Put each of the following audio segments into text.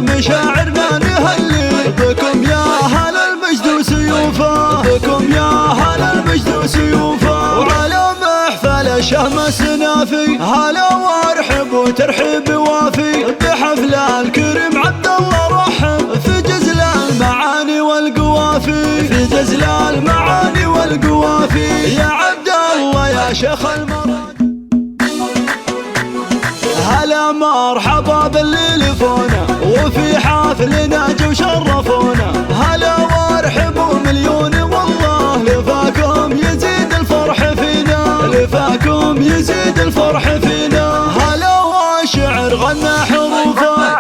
مشاعرنا نهلي بكم يا أهل المجد وسيوفه، بكم يا أهل المجد وسيوفه. وعلى محفل الشهم السنافي هلا وارحب وترحيب وافي، بحفل الكريم عبد الله رحب في جزل المعاني والقوافي، في جزل المعاني والقوافي. يا عبد الله يا شيخ المراد هلا مرحبا باللي لفونا وفي حافلنا جو شرفونا، هلا وارحبوا مليون والله لفاكم يزيد الفرح فينا، لفاكم يزيد الفرح فينا. هلا والشعر غنى حروفه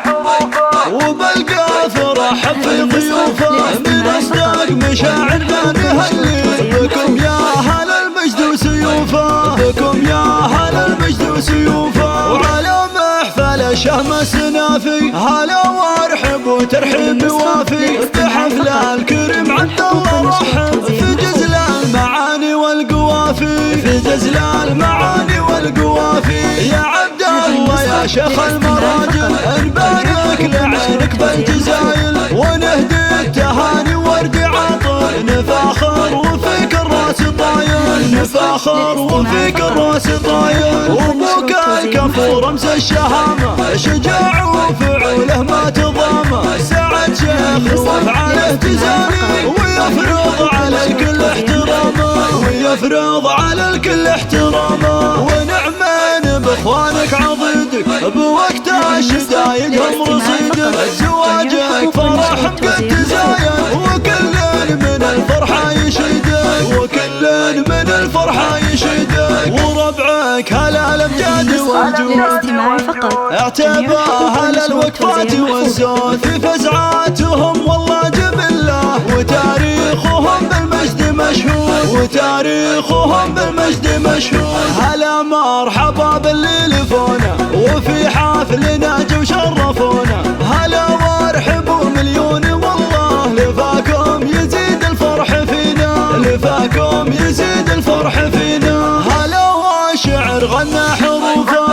وبالقاف رحب في ضيوفه، من أصدق مشاعرنا نهلي بكم يا أهل المجد وسيوفه، بكم يا أهل المجد وسيوفه. وعلى محفل الشهم السنافي هلا وارحب وترحيب وافي، بحفل الكريم عبد الله رحب في جزل المعاني والقوافي، في جزل المعاني والقوافي. يا عبد الله يا شيخ المراجل نبارك لعينك بالجزايل ونهدي التهاني ورد عطر، نفاخر وفيك الراس طايل، نفاخر وفيك الراس طايل. وابوك الكفور امس الشهامه شجاع وفعوله ما تضامه، سعد شيخ وافعاله تزاني ويفرض على الكل احترامه، ويفرض على الكل احترامه. ونعمان باخوانك عضيدك بوقت الشدايد هم رصيدك، زواجك فرح قد تزاين وكل من الفرحه يشيدك، وكل من الفرحه يشيدك. وربعك هلا الامجاد والجود اعتبى هلا الوقفات والزود في فزعاتهم والله جبله، وتاريخهم بالمجد مشهود، وتاريخهم بالمجد مشهود. هلا مرحبا باللي لفونا وفي حافلنا جو شرفونا، هلا وارحبوا مليون والله لفاكم يزيد الفرح فينا، لفاكم يزيد الفرح فينا. هلا والشعر غنى حروفه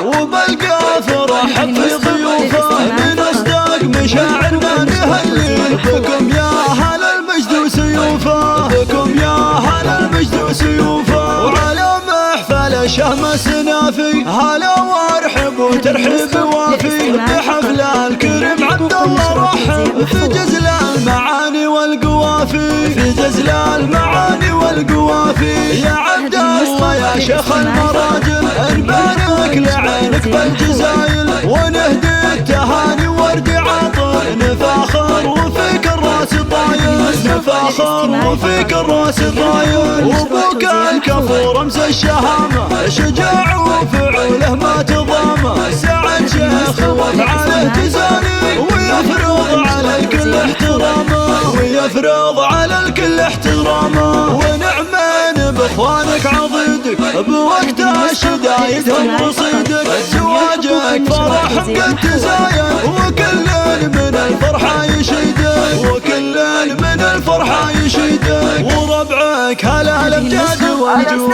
وبالقاف رحب في ضيوفه، من أصدق مشاعرنا نهلي بكم يا أهل المجد وسيوفه، بكم يا أهل المجد وسيوفه. وعلى محفل الشهم السنافي هلا وارحب وترحيب وافي، بحفل الكريم عبد الله رحب في جزل المعاني والقوافي، في جزل المعاني والقوافي. يا عبد الله يا شيخ المراجل نبارك لعينك بالجزايل ونهدي التهاني ورد عطر، نفاخر وفيك الراس طايل، نفاخر وفيك الراس طايل. وابوك الكفور امس الشهامه شجاع وفعوله ما تضامه، سعد شيخ وافعاله تزاني ويفرض على الكل احترامه، ويفرض على الكل احترامه. ونعمان باخوانك عضيدك بوقت الشدايد هم رصيدك، زواجك فرح قد تزاين وكل من الفرحه يشيدك، وكل من الفرحه يشيدك. وربعك هلا الامجاد والجود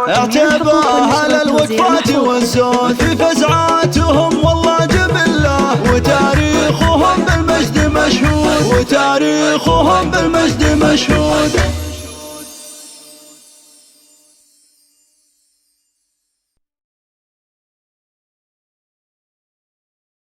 اعتبى هلا الوقفات والزود في فزعاتهم